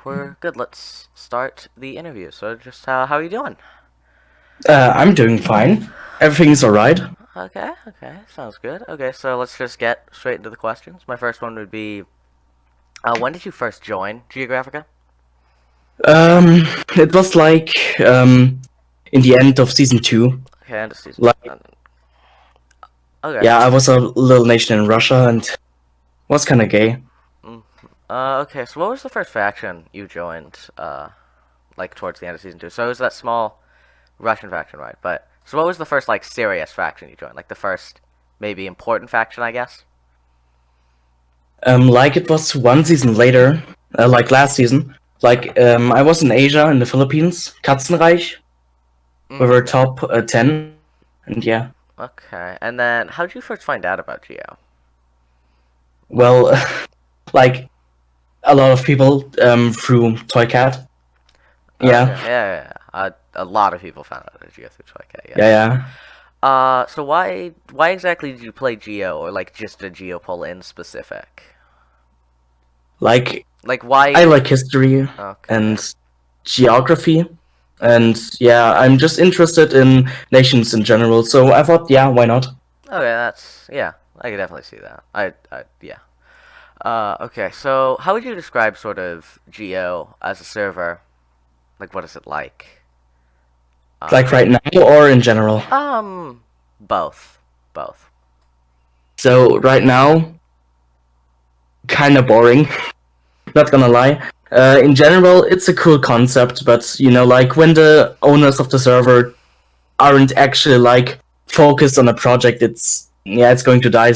We're good. Let's start the interview. So, just how are you doing? I'm doing fine. Everything's alright. Okay, sounds good. Okay, so let's just get straight into the questions. My first one would be, when did you first join Geographica? Um, it was like in the end of season two. Okay, end of season two. Like, Okay. yeah, I was a little nation in Russia and was kind of gay. Mm. Okay. So, what was the first faction you joined? Like towards the end of season two. So it was that small Russian faction, right? But so, what was the first like serious faction you joined? Like the first maybe important faction, I guess. Like it was one season later, like last season. Like I was in Asia in the Philippines, Katzenreich. We were Okay. top 10, and yeah. Okay. And then, how did you first find out about Geo? Well, like a lot of people through Toycat. Okay, Yeah, yeah. A lot of people found out about Geo through Streuchii, yeah, yes. yeah. So why exactly did you play Geo, or like just a Geo pull in specific? Like Like I why? like history Okay, and geography. okay, And yeah, I'm just interested in nations in general. So I thought, yeah, why not? okay. That's yeah. I could definitely see that. Yeah. Okay. So how would you describe sort of Geo as a server? Like, what is it like? Like Um, right now or in general. um, both, both. So right now, kind of boring. Not gonna lie. In general, it's a cool concept, but like when the owners of the server aren't actually like focused on a project, it's going to die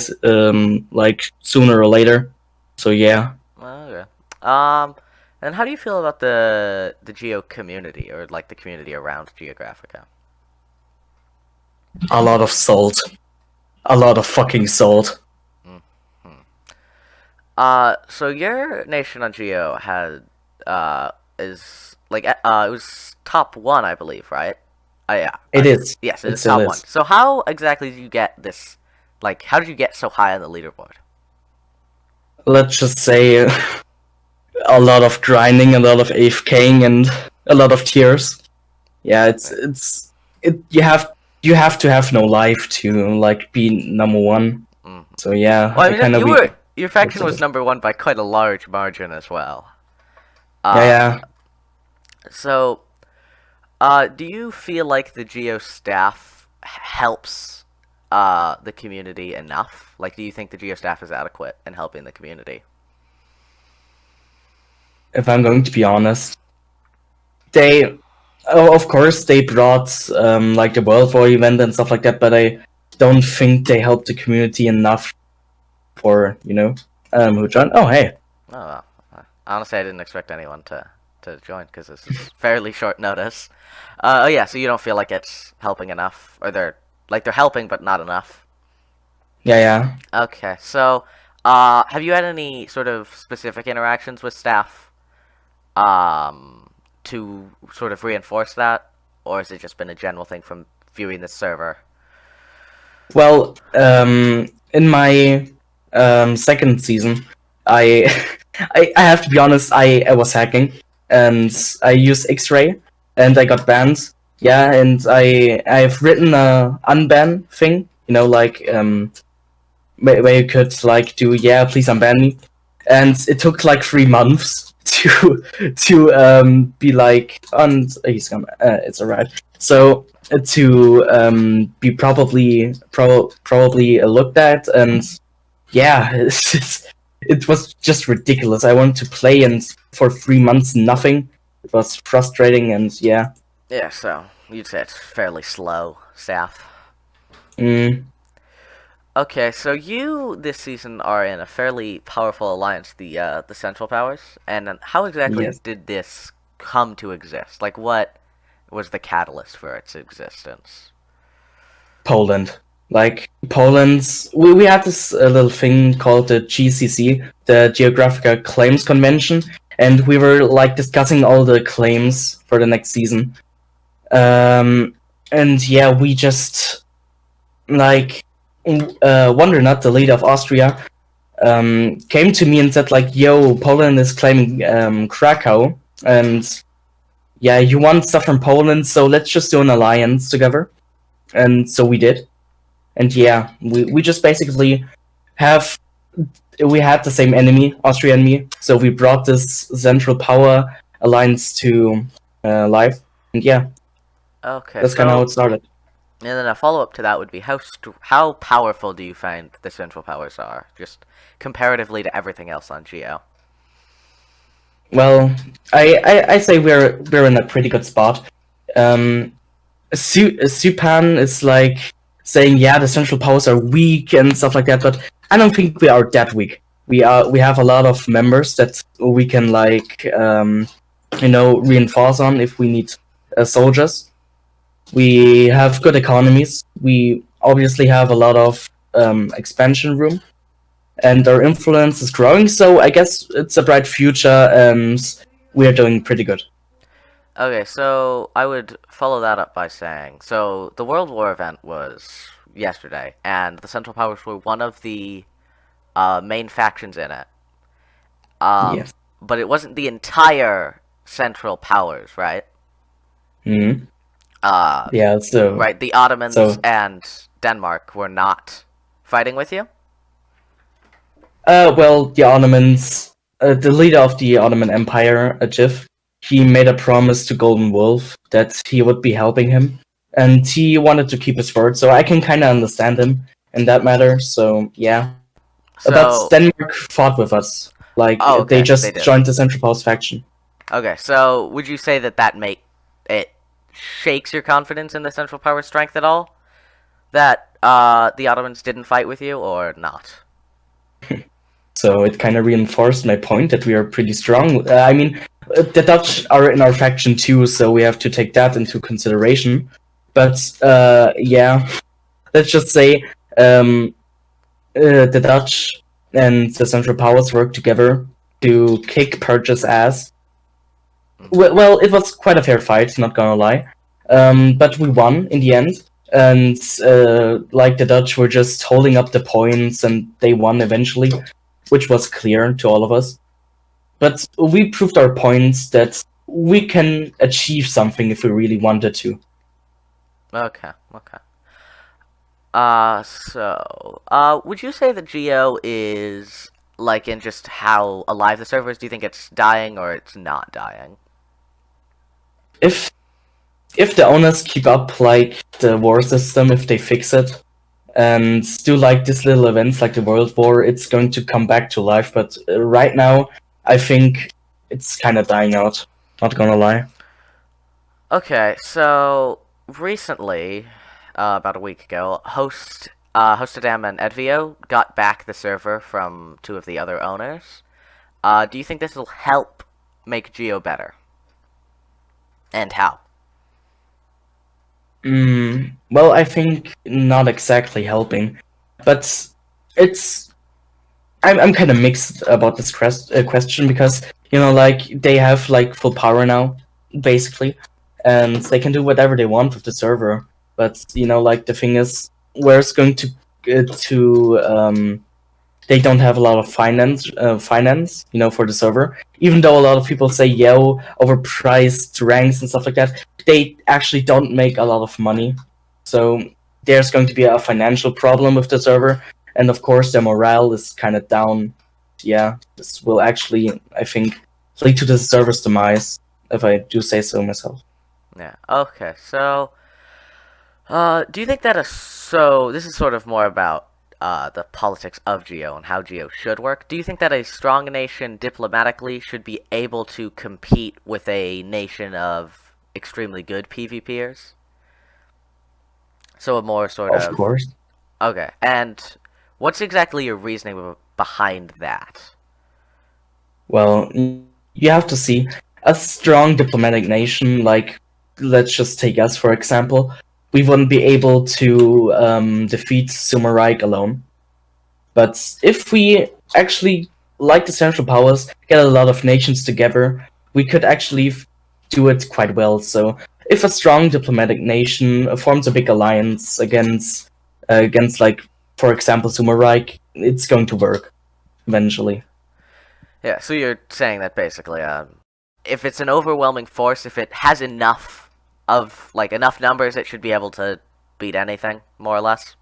like sooner or later. So yeah, Okay. Um, and how do you feel about the Geo community, or like the community around Geographica? a lot of salt, a lot of fucking salt. Hmm. So your nation on Geo had is like it was top one, I believe, right? Yeah. It is. Yes, it It is still top one. is. So how exactly did you get this? Like, how did you get so high on the leaderboard? Let's just say a lot of grinding, a lot of AFKing, and a lot of tears. Yeah, you have to have no life to like be number one. Mm. So yeah, Well, I I mean, kind of you we were your faction was it. number one by quite a large margin as well. Yeah, Uh, yeah. so do you feel like the Geo staff helps the community enough? Like, do you think the Geo staff is adequate in helping the community? If I'm going to be honest, they, oh, of course, they brought like the World War event and stuff like that, but I don't think they helped the community enough for who joined. Oh, hey, Oh, well. Honestly, I didn't expect anyone to join because this is fairly short notice. Oh yeah, so you don't feel like it's helping enough, or they're helping but not enough. yeah, yeah. Okay, so have you had any sort of specific interactions with staff to sort of reinforce that, or has it just been a general thing from viewing the server? Well, in my second season, I, I have to be honest. I was hacking and I used X-ray and I got banned. Yeah, and I've written a unban thing. Like where you could like do, yeah, please unban me, and it took like 3 months to be like, and he's gone. It's alright. So to be probably looked at, and yeah, it was just ridiculous. I wanted to play, and for 3 months nothing. It was frustrating, and yeah. Yeah, so you'd say it's fairly slow staff. Mm, Okay, so you this season are in a fairly powerful alliance, the Central Powers, and how exactly yes. did this come to exist? Like, what was the catalyst for its existence? Poland. Like Poland's, we had this little thing called the GCC, the Geographica Claims Convention, and we were like discussing all the claims for the next season. And yeah, we just like Wonder, not the leader of Austria. came to me and said like, "Yo, Poland is claiming Krakow, and yeah, you want stuff from Poland, so let's just do an alliance together." And so we did. And yeah, we just basically have we had the same enemy, Austria and me, so we brought this Central Power alliance to life. And yeah, Okay, that's kind of how so it started. and then a follow up to that would be how powerful do you find the Central Powers are, just comparatively to everything else on Geo? Well, I say we're in a pretty good spot. Um, Supan is like saying, yeah, the Central Powers are weak and stuff like that, but I don't think we are that weak. We have a lot of members that we can like reinforce on if we need soldiers. We have good economies. We obviously have a lot of expansion room, and our influence is growing. So I guess it's a bright future, and we are doing pretty good. Okay, so I would follow that up by saying, so the World War event was yesterday, and the Central Powers were one of the main factions in it. Um, Yes. but it wasn't the entire Central Powers, right? Hmm. Uh, Yeah. right. The Ottomans So and Denmark were not fighting with you. well, the Ottomans, the leader of the Ottoman Empire, Ajif, he made a promise to Golden Wolf that he would be helping him, and he wanted to keep his word. So I can kind of understand him in that matter. So yeah, but So, Denmark fought with us. Like oh, they okay, they just did. joined the Central Powers faction. Okay, so would you say that make it shakes your confidence in the Central Powers' strength at all? That the Ottomans didn't fight with you, or not? So it kind of reinforced my point that we are pretty strong. I mean, the Dutch are in our faction too, so we have to take that into consideration. But yeah, let's just say the Dutch and the Central Powers work together to kick Purchase ass. Well, it was quite a fair fight, not gonna lie. But we won in the end, and like the Dutch were just holding up the points, and they won eventually, which was clear to all of us. But we proved our points that we can achieve something if we really wanted to. Okay, okay. Would you say that Geo is like in just how alive the server is? Do you think it's dying or it's not dying? If if the owners keep up like the war system, if they fix it and do like these little events like the World War, it's going to come back to life. But right now, I think it's kind of dying out. Not gonna lie. Okay, so recently, about a week ago, Hostadam and Edvio got back the server from two of the other owners. Do you think this will help make Geo better? And how? Well, I think not exactly helping, but it's I'm kind of mixed about this question because like they have like full power now, basically, and they can do whatever they want with the server. But like the thing is, where's going to they don't have a lot of finance, for the server. Even though a lot of people say, yo, overpriced ranks and stuff like that, they actually don't make a lot of money. So there's going to be a financial problem with the server, and of course their morale is kind of down. Yeah, this will actually, I think, lead to the server's demise, if I do say so myself. Yeah. Okay. So, do you think that this is sort of more about the politics of Geo and how Geo should work. Do you think that a strong nation diplomatically should be able to compete with a nation of extremely good PvPers? So a more sort Of of course. okay. And what's exactly your reasoning behind that? Well, you have to see a strong diplomatic nation, like, let's just take us for example. We wouldn't be able to defeat Sumerik alone. But if we actually, like the Central Powers, get a lot of nations together, we could actually do it quite well. So if a strong diplomatic nation forms a big alliance against like, for example, Sumerik, it's going to work. eventually. Yeah, so you're saying that basically, if it's an overwhelming force, if it has enough of enough numbers, it should be able to beat anything, more or less.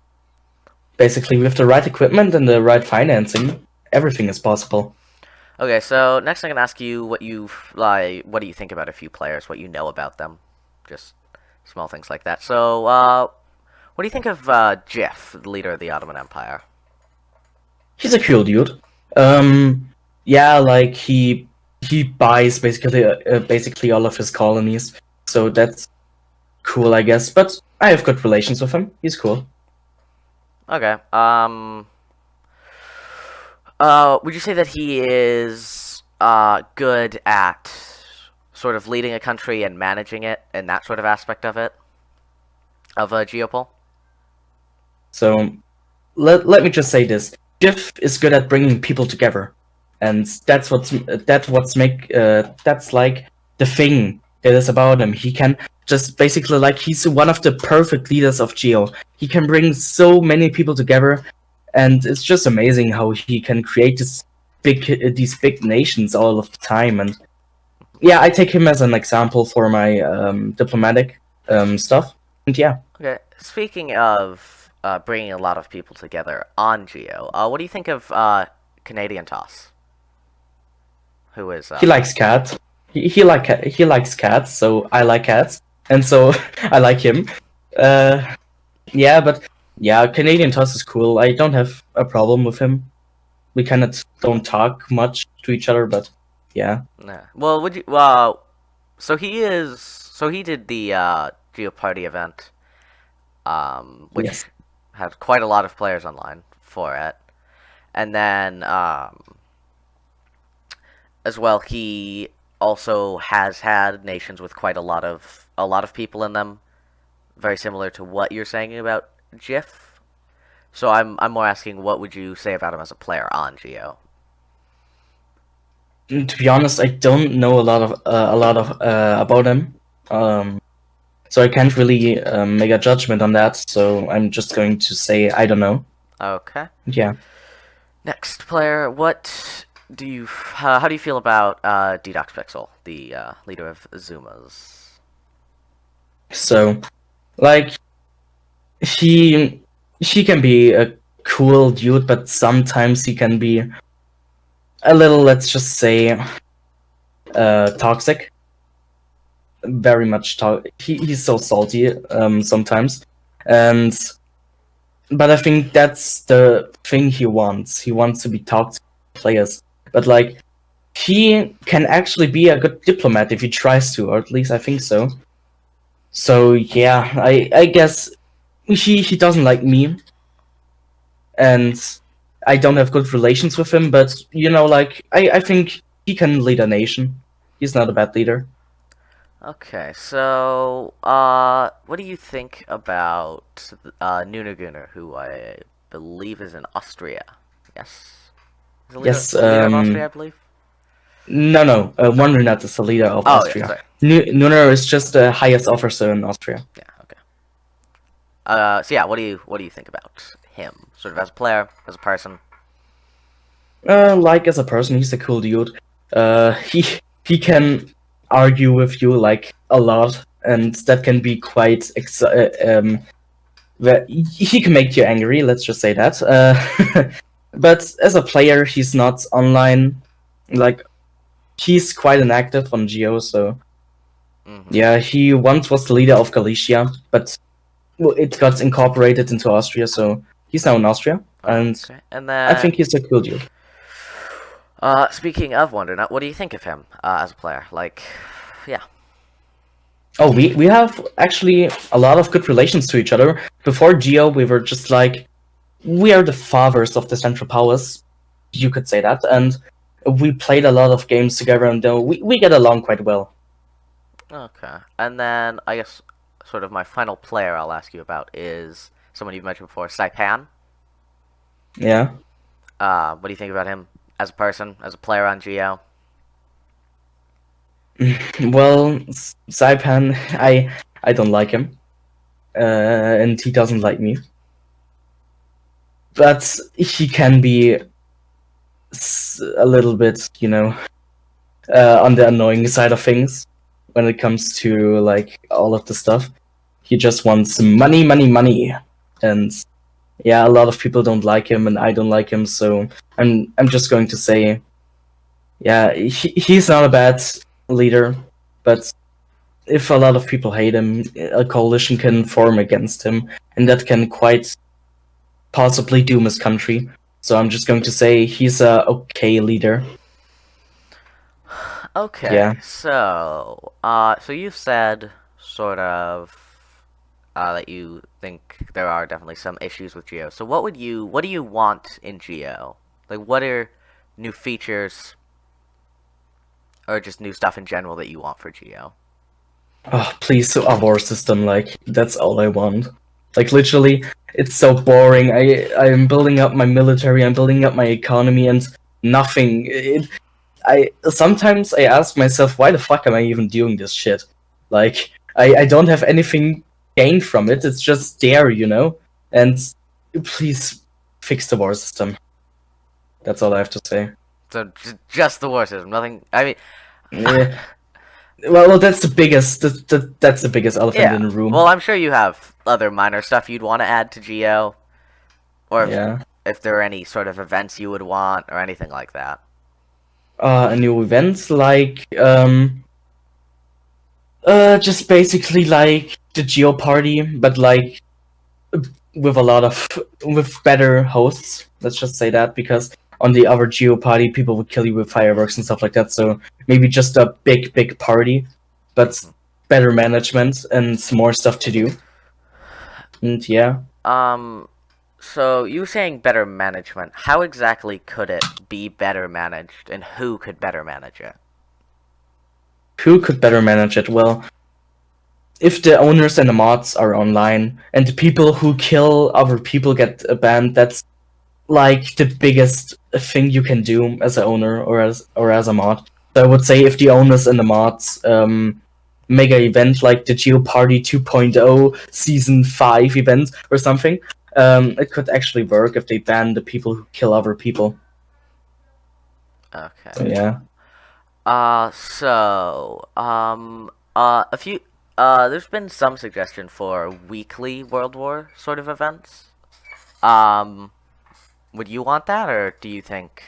Basically, with the right equipment and the right financing, everything is possible. Okay, so next I'm gonna ask you what you what do you think about a few players, what you know about them, just small things like that. So, what do you think of Jif, the leader of the Ottoman Empire? He's a cool dude. Um, yeah, like he buys basically all of his colonies, so that's cool, I guess. But I have good relations with him. He's cool. Okay. Would you say that he is good at sort of leading a country and managing it and that sort of aspect of it of a geopol? So let me just say this: Jeff is good at bringing people together, and that's like the thing that is about him. He can just basically like he's one of the perfect leaders of Geo. He can bring so many people together, and it's just amazing how he can create these big nations all of the time. And yeah, I take him as an example for my diplomatic stuff. And yeah, Okay. Speaking of bringing a lot of people together on Geo, what do you think of Canadian Toss? Who is he likes cats. He likes cats, so I like cats, and so I like him. Uh, yeah, but yeah, Canadian Toss is cool. I don't have a problem with him. We kind of don't talk much to each other, but yeah, Yeah. Well, would you? So he is. So he did the Geo Party event, which yes. had quite a lot of players online for it, and then as well, he also has had nations with quite a lot of people in them, very similar to what you're saying about GIF. So I'm more asking, what would you say about him as a player on Geo? To be honest, I don't know a lot of about him. So I can't really make a judgment on that. So I'm just going to say I don't know. Okay. Yeah. Next player, what do you? How do you feel about Dedox Pixel, the leader of Zumas? So like he can be a cool dude, but sometimes he can be a little, let's just say, toxic. Very much he's so salty sometimes, and but I think that's the thing he wants. He wants to be toxic players, but like he can actually be a good diplomat if he tries to, or at least I think so. So yeah, I guess he doesn't like me, and I don't have good relations with him, but like I think he can lead a nation. He's not a bad leader. Okay, so what do you think about Nunaguner, who I believe is in Austria? Yes, is Yes, the leader of Austria, I believe. no, Sorry. Wondernut is the leader of Oh yeah, Austria. sorry. Nuner is just the highest officer in Austria. Yeah, okay. So yeah, what do you think about him, sort of as a player, as a person? Like as a person, he's a cool dude. He can argue with you like a lot, and that can be quite he can make you angry. Let's just say that. But as a player, he's not online. Like he's quite inactive on Geo, so Mm-hmm. yeah, he once was the leader of Galicia, but it got incorporated into Austria, so he's now in Austria, and Okay, and I think then he's a cool dude. speaking of Wondernut, what do you think of him as a player? Like, yeah. Oh, we have actually a lot of good relations to each other. Before Geo, we were just like we are the fathers of the Central Powers, you could say that, and we played a lot of games together, and we get along quite well. Okay, and then I guess sort of my final player I'll ask you about is someone you've mentioned before, Saipan. Yeah. What do you think about him as a person, as a player on Geo? Well, Saipan, I don't like him, and he doesn't like me. But he can be a little bit, on the annoying side of things when it comes to like all of the stuff. He just wants money, money, money, and yeah, a lot of people don't like him, and I don't like him. So I'm just going to say, yeah, he's not a bad leader, but if a lot of people hate him, a coalition can form against him, and that can quite possibly doom his country. So I'm just going to say he's a okay leader. Okay, Yeah. so you said sort of that you think there are definitely some issues with Geo. So what do you want in Geo? Like, what are new features or just new stuff in general that you want for Geo? Oh, please, a war system. Like that's all I want. Like literally, it's so boring. I'm building up my military. I'm building up my economy, and nothing. I sometimes I ask myself, why the fuck am I even doing this shit? Like I don't have anything gained from it. It's just there, And please fix the war system. That's all I have to say. So just the war system, nothing. I mean, Yeah. Well, that's the biggest. That's the biggest elephant yeah. in the room. Well, I'm sure you have other minor stuff you'd want to add to Geo, or Yeah. if there are any sort of events you would want, or anything like that. A new event like just basically like the Geo Party, but like with a lot of with better hosts. Let's just say that because on the other Geo Party, people would kill you with fireworks and stuff like that. So maybe just a big party, but Mhm. better management and more stuff to do. And yeah, Um, so you were saying better management. How exactly could it be better managed, and who could better manage it? who could better manage it? Well, if the owners and the mods are online and the people who kill other people get banned, that's like the biggest thing you can do as an owner or as a mod. So I would say if the owners and the mods make an event like the Geo Party 2.0 Season 5 event or something, it could actually work if they ban the people who kill other people. So Okay. yeah. A few, there's been some suggestion for weekly World War sort of events. Um, would you want that, or do you think,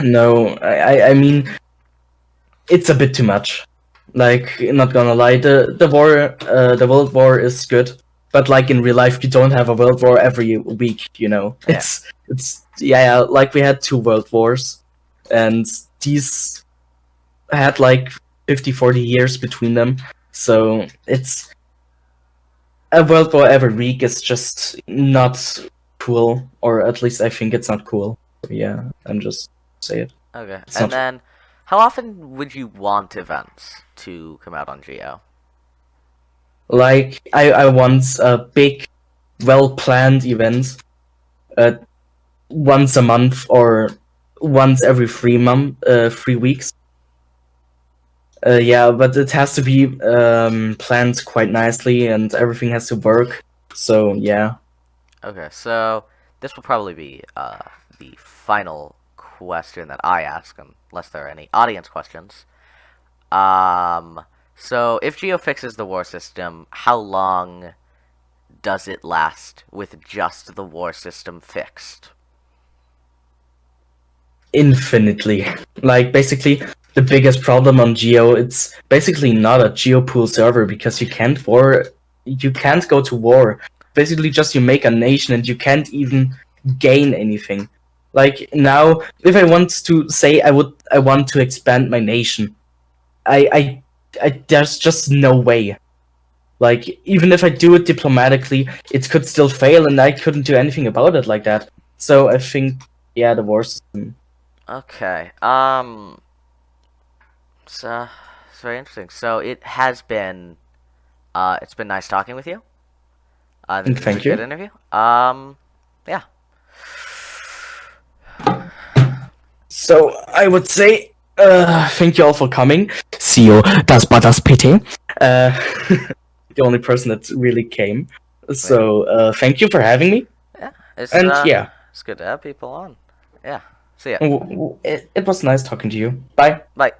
No, I mean it's a bit too much. Like, not gonna lie, the World War is good, but like in real life, you don't have a World War every week. yeah, It's yeah, like we had two World Wars, and these had like 50, 40 years between them. So it's a World War every week is just not cool, or at least I think it's not cool. Yeah, I'm just say it. okay. It's And not. then, how often would you want events to come out on Geo? Like I want a big, well planned event, uh, once a month or once every 3 weeks. Yeah, but it has to be planned quite nicely, and everything has to work. So yeah, Okay, so this will probably be the final question that I ask, unless there are any audience questions. Um, so if Geo fixes the war system, how long does it last with just the war system fixed? infinitely. Like basically, the biggest problem on Geo, it's basically not a Geopool server because you can't go to war. Basically, just you make a nation and you can't even gain anything. Like now, if I want to say I want to expand my nation, there's just no way. Like even if I do it diplomatically, it could still fail, and I couldn't do anything about it like that. So I think, yeah, the war system. Okay, so it's very interesting. So it's been nice talking with you. I think this is a Thank good you. interview. Yeah. So I would say, thank you all for coming. See you. Das war das PT. The only person that really came. Yeah. So thank you for having me. Yeah. And yeah, It's good to have people on. Yeah. See ya. It was nice talking to you. Bye. Bye.